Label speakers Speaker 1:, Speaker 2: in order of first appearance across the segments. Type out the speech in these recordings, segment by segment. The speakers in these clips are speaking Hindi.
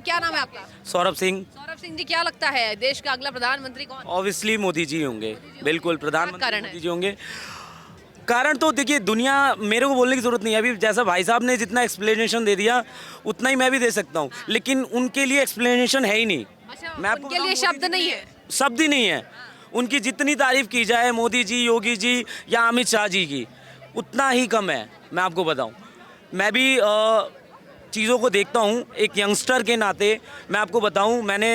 Speaker 1: क्या नाम है आपका?
Speaker 2: सौरभ सिंह।
Speaker 1: सौरभ सिंह जी, क्या लगता है देश का अगला प्रधानमंत्री कौन?
Speaker 2: ऑब्वियसली मोदी जी होंगे, बिल्कुल
Speaker 1: क्या
Speaker 2: प्रधानमंत्री
Speaker 1: कारण है?
Speaker 2: मोदी जी होंगे। कारण तो देखिए, दुनिया, मेरे को बोलने की जरूरत नहीं है, अभी जैसा भाई साहब ने जितना एक्सप्लेनेशन दे दिया उतना ही मैं भी दे सकता हूँ, लेकिन उनके लिए एक्सप्लेनेशन है ही नहीं।
Speaker 1: अच्छा,
Speaker 2: मैं आपको
Speaker 1: उनके
Speaker 2: बताऊं,
Speaker 1: लिए
Speaker 2: मोदी
Speaker 1: शब्द
Speaker 2: जी
Speaker 1: नहीं
Speaker 2: के
Speaker 1: है।
Speaker 2: लिए शब्द ही नहीं है। उनकी जितनी तारीफ की जाए मोदी जी, योगी जी या अमित शाह जी की, उतना ही कम है। मैं आपको बताऊं, मैं भी चीज़ों को देखता हूँ एक यंगस्टर के नाते। मैं आपको बताऊं, मैंने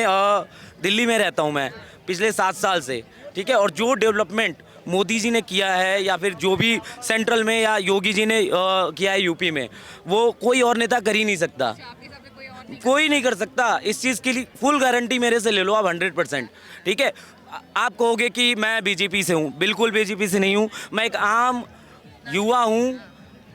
Speaker 2: दिल्ली में रहता हूँ मैं पिछले 7 साल से, ठीक है, और जो डेवलपमेंट मोदी जी ने किया है या फिर जो भी सेंट्रल में या योगी जी ने किया है यूपी में, वो कोई और नेता कर ही नहीं सकता।
Speaker 1: आपके हिसाब से कोई और नहीं?
Speaker 2: कोई नहीं कर सकता। इस चीज़ के लिए फुल गारंटी मेरे से ले लो आप, 100%। ठीक है, आप कहोगे कि मैं बीजेपी से हूँ, बिल्कुल बीजेपी से नहीं हूँ। मैं एक आम युवा हूँ,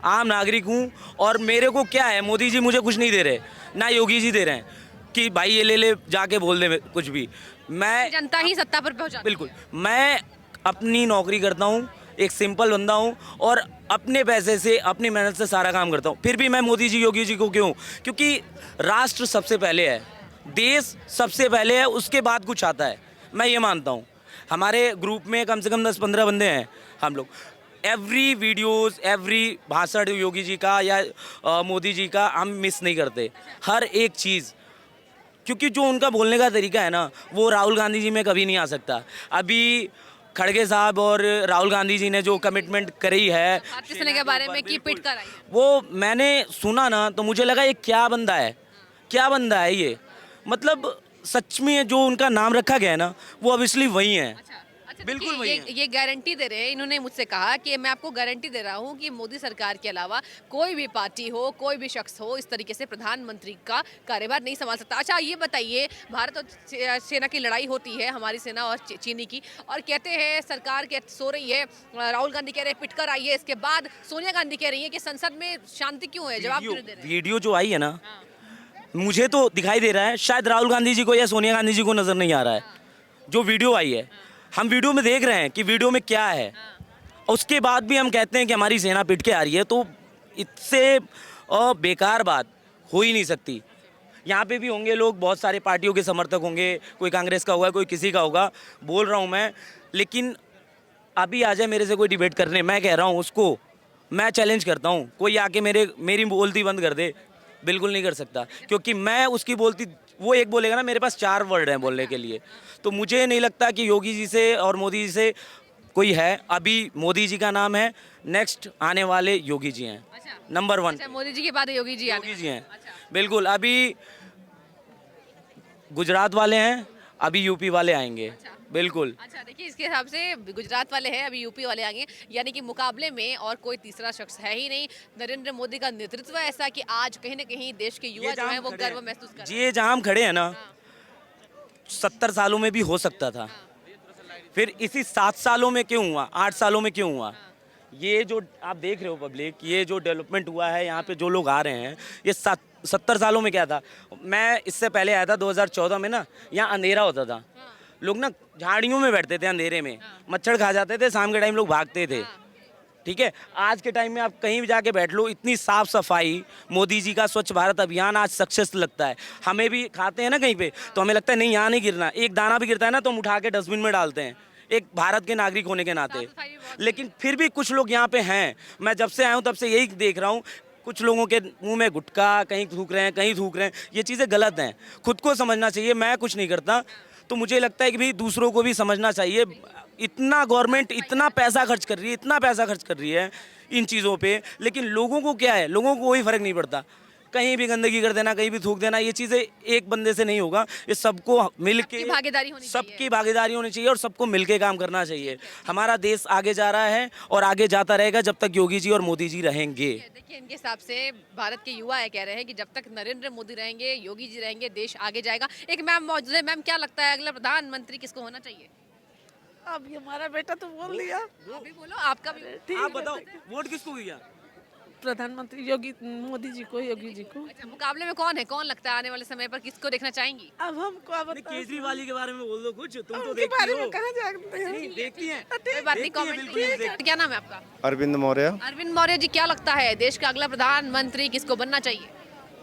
Speaker 2: आम नागरिक हूँ, और मेरे को क्या है, मोदी जी मुझे कुछ नहीं दे रहे, ना योगी जी दे रहे हैं कि भाई ये ले ले जाके बोल दे कुछ भी। मैं
Speaker 1: जनता ही सत्ता पर पहुंचा।
Speaker 2: बिल्कुल, मैं अपनी नौकरी करता हूँ, एक सिंपल बंदा हूँ, और अपने पैसे से, अपनी मेहनत से सारा काम करता हूँ। फिर भी मैं मोदी जी, योगी जी को क्यों? क्योंकि राष्ट्र सबसे पहले है, देश सबसे पहले है, उसके बाद कुछ आता है, मैं ये मानता हूँ। हमारे ग्रुप में कम से कम 10-15 बंदे हैं हम लोग। एवरी वीडियोस, एवरी भाषण योगी जी का या मोदी जी का हम मिस नहीं करते, हर एक चीज़। क्योंकि जो उनका बोलने का तरीका है ना, वो राहुल गांधी जी में कभी नहीं आ सकता। अभी खड़गे साहब और राहुल गांधी जी ने जो कमिटमेंट करी है
Speaker 1: भारतीय सेना के बारे में कि पिट कर आई है।
Speaker 2: वो मैंने सुना ना, तो मुझे लगा ये क्या बंदा है, क्या बंदा है ये। मतलब सच में जो उनका नाम रखा गया है ना, वो ऑब्वियसली वही है।
Speaker 1: अच्छा,
Speaker 2: बिल्कुल
Speaker 1: देखिए,
Speaker 2: वही
Speaker 1: ये गारंटी दे रहे हैं। इन्होंने मुझसे कहा कि मैं आपको गारंटी दे रहा हूँ कि मोदी सरकार के अलावा कोई भी पार्टी हो, कोई भी शख्स हो, इस तरीके से प्रधानमंत्री का कार्यभार नहीं संभाल सकता। अच्छा, ये बताइए, भारत और सेना की लड़ाई होती है, हमारी सेना और चीनी की, और कहते हैं सरकार के सो रही है, राहुल गांधी कह रहे हैं पिटकर आई है, इसके बाद सोनिया गांधी कह रही है कि संसद में शांति क्यों है, जवाब क्यों नहीं दे रहे हैं?
Speaker 2: वीडियो जो आई है ना, मुझे तो दिखाई दे रहा है शायद राहुल गांधी जी को या सोनिया गांधी जी को नजर नहीं आ रहा है। जो वीडियो आई है, हम वीडियो में देख रहे हैं कि वीडियो में क्या है, उसके बाद भी हम कहते हैं कि हमारी सेना पिट के आ रही है, तो इससे बेकार बात हो ही नहीं सकती। यहाँ पे भी होंगे लोग, बहुत सारे पार्टियों के समर्थक होंगे, कोई कांग्रेस का होगा, कोई किसी का होगा, बोल रहा हूँ मैं। लेकिन अभी आ जाए मेरे से कोई डिबेट करने, मैं कह रहा हूँ उसको, मैं चैलेंज करता हूँ, कोई आके मेरी बोलती बंद कर दे, बिल्कुल नहीं कर सकता। क्योंकि मैं उसकी बोलती, वो एक बोलेगा ना, मेरे पास 4 वर्ड हैं बोलने के लिए। तो मुझे नहीं लगता कि योगी जी से और मोदी जी से कोई है। अभी मोदी जी का नाम है, नेक्स्ट आने वाले योगी जी हैं, नंबर 1
Speaker 1: अच्छा, मोदी जी के बाद योगी जी आने
Speaker 2: योगी जी हैं।
Speaker 1: अच्छा।
Speaker 2: बिल्कुल, अभी गुजरात वाले हैं, अभी यूपी वाले आएंगे। बिल्कुल।
Speaker 1: अच्छा, देखिए, इसके हिसाब से गुजरात वाले हैं, अभी यूपी वाले आएंगे, यानी कि मुकाबले में और कोई तीसरा शख्स है ही नहीं। नरेंद्र मोदी का नेतृत्व ऐसा कि आज कहीं ना कहीं देश के युवा जो है वो गर्व महसूस कर रहे हैं।
Speaker 2: ये जहाँ हम खड़े हैं ना, 70 सालों में भी हो सकता था, फिर इसी 7 सालों में क्यों हुआ, 8 सालों में क्यों हुआ? ये जो आप देख रहे हो पब्लिक, ये जो डेवलपमेंट हुआ है यहाँ पे, जो लोग आ रहे हैं, ये 70 सालों में क्या था? मैं इससे पहले आया था 2014 में ना, यहाँ अंधेरा होता था, लोग ना झाड़ियों में बैठते थे अंधेरे में, मच्छर खा जाते थे, शाम के टाइम लोग भागते थे। ठीक है, आज के टाइम में आप कहीं भी जाके बैठ लो, इतनी साफ सफाई, मोदी जी का स्वच्छ भारत अभियान आज सक्सेस लगता है। हमें भी खाते हैं ना कहीं पे, तो हमें लगता है नहीं, यहाँ नहीं गिरना, एक दाना भी गिरता है ना तो हम उठा के डस्टबिन में डालते हैं, एक भारत के नागरिक होने के नाते। लेकिन फिर भी कुछ लोग यहाँ पे हैं, मैं जब से आया हूँ तब से यही देख रहा हूँ, कुछ लोगों के मुंह में गुटखा, कहीं थूक रहे हैं, कहीं थूक रहे हैं। ये चीज़ें गलत हैं, खुद को समझना चाहिए। मैं कुछ नहीं करता, तो मुझे लगता है कि भाई दूसरों को भी समझना चाहिए। इतना गवर्नमेंट इतना पैसा खर्च कर रही है, इतना पैसा खर्च कर रही है इन चीज़ों पे, लेकिन लोगों को क्या है, लोगों को कोई फ़र्क नहीं पड़ता। कहीं भी गंदगी कर देना, कहीं भी थूक देना, ये चीज़ें एक बंदे से नहीं होगा, ये सबको मिल के, सबकी भागीदारी होनी चाहिए और सबको मिल के काम करना चाहिए। हमारा देश आगे जा रहा है और आगे जाता रहेगा जब तक योगी जी और मोदी जी रहेंगे।
Speaker 1: देखिए, इनके हिसाब से भारत के युवा है कह रहे हैं कि जब तक नरेंद्र मोदी रहेंगे, योगी जी रहेंगे, देश आगे जाएगा। एक मैम मौजूद है, मैम क्या लगता है अगला प्रधानमंत्री किसको होना चाहिए?
Speaker 3: अभी हमारा बेटा तो बोल दिया,
Speaker 1: अभी बोलो, आपका भी।
Speaker 2: आप बताओ, वोट किसको किया?
Speaker 3: प्रधानमंत्री योगी मोदी जी को, योगी जी को।
Speaker 1: अच्छा, मुकाबले में कौन है, कौन लगता है आने वाले समय पर किसको देखना चाहेंगी?
Speaker 3: अब हमको अब
Speaker 2: केजरीवाल के बारे में बोल दो कुछ, तुम तो
Speaker 3: उनके
Speaker 2: देखती
Speaker 3: बारे
Speaker 2: हो।
Speaker 3: में कहाँ जानते हैं?
Speaker 2: नहीं, देखती हैं।
Speaker 1: कोई बात नहीं, कमेंट। क्या नाम है आपका?
Speaker 4: अरविंद मौर्य।
Speaker 1: अरविंद मौर्य जी, क्या लगता है देश का अगला प्रधानमंत्री किसको बनना चाहिए?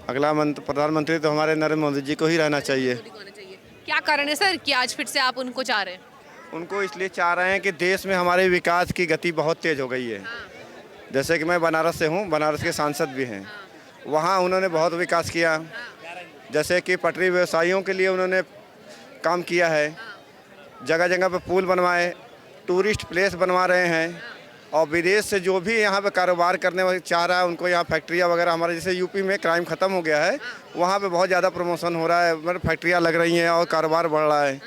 Speaker 4: अगला प्रधानमंत्री तो हमारे नरेंद्र मोदी जी को ही रहना चाहिए।
Speaker 1: मोदी को आना चाहिए। क्या कारण है सर कि आज फिर से आप उनको चाह रहे हैं?
Speaker 4: उनको इसलिए चाह रहे हैं कि देश में हमारे विकास की गति बहुत तेज़ हो गई है। जैसे कि मैं बनारस से हूँ, बनारस के सांसद भी हैं। वहाँ उन्होंने बहुत विकास किया, जैसे कि पटरी व्यवसायियों के लिए उन्होंने काम किया है, जगह जगह पे पुल बनवाए, टूरिस्ट प्लेस बनवा रहे हैं, और विदेश से जो भी यहाँ पे कारोबार करने वाले चाह रहा है उनको यहाँ फैक्ट्रियाँ वगैरह, हमारे जैसे यूपी में क्राइम ख़त्म हो गया है, वहाँ पे बहुत ज़्यादा प्रमोशन हो रहा है, मतलब फैक्ट्रियाँ लग रही हैं और कारोबार बढ़ रहा है।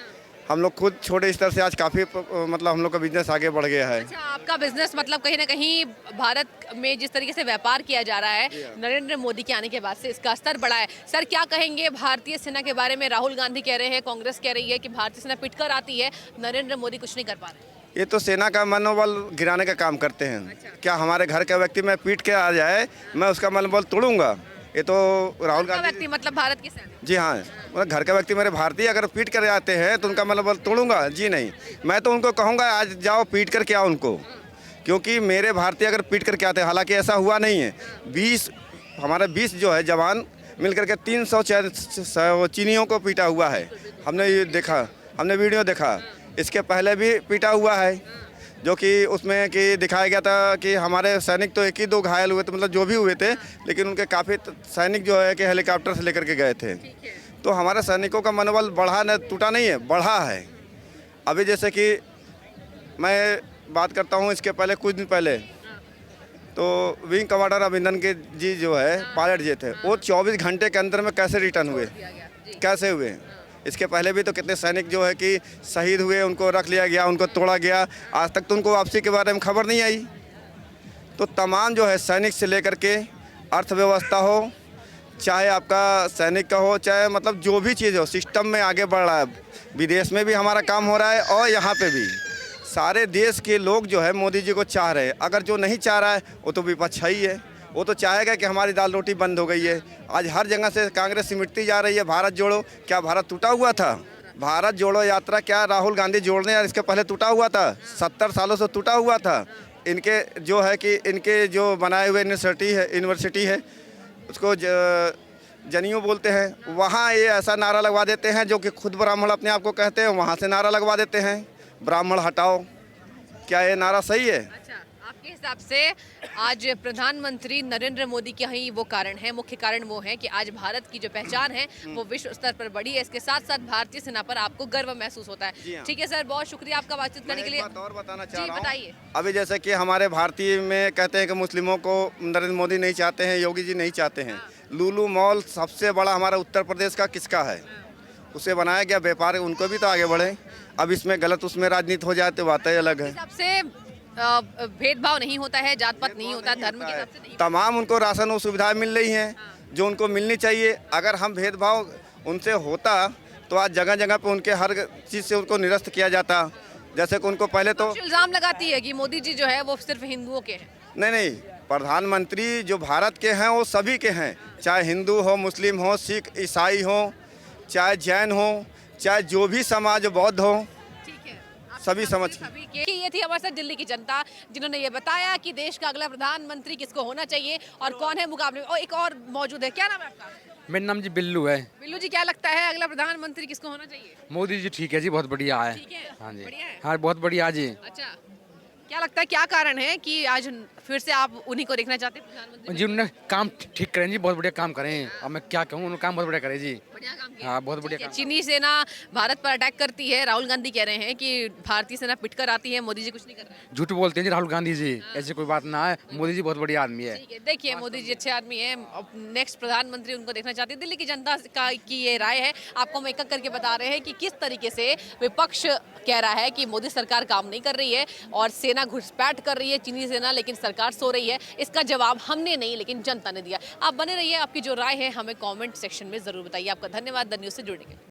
Speaker 4: हम लोग खुद छोटे स्तर से आज काफ़ी मतलब हम लोग का बिजनेस आगे बढ़ गया है।
Speaker 1: अच्छा, आपका बिजनेस मतलब कहीं ना कहीं भारत में जिस तरीके से व्यापार किया जा रहा है नरेंद्र मोदी के आने के बाद से इसका स्तर बढ़ा है। सर क्या कहेंगे भारतीय सेना के बारे में? राहुल गांधी कह रहे हैं, कांग्रेस कह रही है कि भारतीय सेना पिट कर आती है, नरेंद्र मोदी कुछ नहीं कर पा रहे।
Speaker 4: ये तो सेना का मनोबल गिराने का काम करते हैं। क्या हमारे घर का व्यक्ति मैं पीट के आ जाए, मैं उसका मनोबल तोड़ूंगा? ये तो राहुल गांधी
Speaker 1: व्यक्ति मतलब भारत की सेना।
Speaker 4: जी हाँ, मतलब घर का व्यक्ति मेरे भारतीय अगर पीट कर आते हैं तो उनका मनोबल तोड़ूंगा? जी नहीं, मैं तो उनको कहूँगा आज जाओ पीट करके आओ उनको, क्योंकि मेरे भारतीय अगर पीट करके आते हैं, हालांकि ऐसा हुआ नहीं है। 20 जो है जवान मिल करके 300 चीनियों को पीटा हुआ है। हमने ये देखा, हमने वीडियो देखा, इसके पहले भी पीटा हुआ है, जो कि उसमें कि दिखाया गया था कि हमारे सैनिक तो 1 ही 2 घायल हुए थे, मतलब जो भी हुए थे, लेकिन उनके काफ़ी सैनिक जो है कि हेलीकॉप्टर से लेकर के गए थे। तो हमारे सैनिकों का मनोबल बढ़ा न टूटा नहीं है, बढ़ा है। अभी जैसे कि मैं बात करता हूँ, इसके पहले कुछ दिन पहले तो विंग कमांडर अभिनंदन के जी जो है पायलट जी थे, वो 24 घंटे के अंदर में कैसे रिटर्न हुए, कैसे हुए? इसके पहले भी तो कितने सैनिक जो है कि शहीद हुए, उनको रख लिया गया, उनको तोड़ा गया, आज तक तो उनको वापसी के बारे में खबर नहीं आई। तो तमाम जो है सैनिक से लेकर के अर्थव्यवस्था हो, चाहे आपका सैनिक का हो, चाहे मतलब जो भी चीज़ हो, सिस्टम में आगे बढ़ रहा है। विदेश में भी हमारा काम हो रहा है और यहाँ पे भी सारे देश के लोग जो है मोदी जी को चाह रहे हैं। अगर जो नहीं चाह रहा है वो तो विपक्ष ही है, वो तो चाहेगा कि हमारी दाल रोटी बंद हो गई है। आज हर जगह से कांग्रेस सिमटती जा रही है। भारत जोड़ो, क्या भारत टूटा हुआ था? भारत जोड़ो यात्रा क्या राहुल गांधी जोड़ने यार इसके पहले टूटा हुआ था? 70 सालों से टूटा हुआ था। इनके जो है कि इनके जो बनाए हुए यूनिवर्सिटी है उसको जनेऊ बोलते हैं, वहाँ ये ऐसा नारा लगवा देते हैं जो कि खुद ब्राह्मण अपने आप को कहते हैं, वहाँ से नारा लगवा देते हैं ब्राह्मण हटाओ। क्या ये नारा सही है?
Speaker 1: आपके हिसाब से आज प्रधानमंत्री नरेंद्र मोदी का ही वो कारण है, मुख्य कारण वो है कि आज भारत की जो पहचान है वो विश्व स्तर पर बढ़ी है। इसके साथ साथ भारतीय सेना पर आपको गर्व महसूस होता है। ठीक है सर, बहुत शुक्रिया आपका बातचीत करने के लिए।
Speaker 4: बात और बताना चाह रहा हूं।
Speaker 1: बताइए।
Speaker 4: अभी जैसे कि हमारे भारतीय में कहते हैं कि मुस्लिमों को नरेंद्र मोदी नहीं चाहते हैं, योगी जी नहीं चाहते हैं। लुलु मॉल सबसे बड़ा हमारा उत्तर प्रदेश का किसका है? उसे बनाया गया, व्यापार उनको भी तो आगे बढ़े। अब इसमें गलत उसमें राजनीति हो जाए तो बात ही अलग है।
Speaker 1: सबसे भेदभाव नहीं होता है, जात पात नहीं होता, धर्म के हिसाब से नहीं।
Speaker 4: तमाम उनको राशन और सुविधाएं मिल रही हैं जो उनको मिलनी चाहिए। अगर हम भेदभाव उनसे होता तो आज जगह जगह पे उनके हर चीज़ से उनको निरस्त किया जाता। जैसे कि उनको पहले तो
Speaker 1: इल्जाम लगाती है कि मोदी जी जो है वो सिर्फ हिंदुओं के हैं।
Speaker 4: नहीं, प्रधानमंत्री जो भारत के हैं वो सभी के हैं, चाहे हिंदू हो, मुस्लिम हो, सिख ईसाई हो, चाहे जैन हो, चाहे जो भी समाज बौद्ध हो, सभी समझ
Speaker 1: के। ये थी हमारे साथ दिल्ली की जनता जिन्होंने ये बताया कि देश का अगला प्रधानमंत्री किसको होना चाहिए और कौन है मुकाबले में। और एक और मौजूद है, क्या नाम है आपका?
Speaker 5: मेरा नाम जी बिल्लू है।
Speaker 1: बिल्लू जी, क्या लगता है अगला प्रधानमंत्री किसको होना चाहिए?
Speaker 5: मोदी जी ठीक है जी, बहुत बढ़िया है।
Speaker 1: ठीक है,
Speaker 5: हाँ जी,
Speaker 1: बढ़िया है।
Speaker 5: हाँ बहुत बढ़िया जी।
Speaker 1: अच्छा, क्या लगता है क्या कारण है कि आज फिर से आप उन्हीं को देखना चाहते हैं प्रधानमंत्री?
Speaker 5: जी उन्होंने काम ठीक करें जी, बहुत बढ़िया काम करें। अब मैं क्या कहूँ, उन्होंने काम बहुत बढ़िया करे जी।
Speaker 1: बढ़िया काम किया।
Speaker 5: हाँ बहुत बढ़िया
Speaker 1: ठीक है,
Speaker 5: काम।
Speaker 1: चीनी सेना भारत पर अटैक करती है, राहुल गांधी कह रहे हैं कि भारतीय सेना पिटकर आती है, मोदी जी कुछ नहीं कर रहे हैं।
Speaker 5: झूठ बोलते हैं जी राहुल गांधी जी, ऐसी कोई बात ना है। मोदी जी बहुत बढ़िया आदमी है।
Speaker 1: ठीक है, देखिए मोदी जी अच्छे आदमी है, नेक्स्ट प्रधानमंत्री उनको देखना चाहते हैं। दिल्ली की जनता का की ये राय है, आपको हम एक एक करके बता रहे हैं कि किस तरीके से विपक्ष कह रहा है कि मोदी सरकार काम नहीं कर रही है और सेना घुसपैठ कर रही है, चीनी सेना, लेकिन सरकार सो रही है। इसका जवाब हमने नहीं लेकिन जनता ने दिया। आप बने रहिए, आपकी जो राय है हमें कमेंट सेक्शन में जरूर बताइए। आपका धन्यवाद द न्यूज़ से जुड़ने के लिए।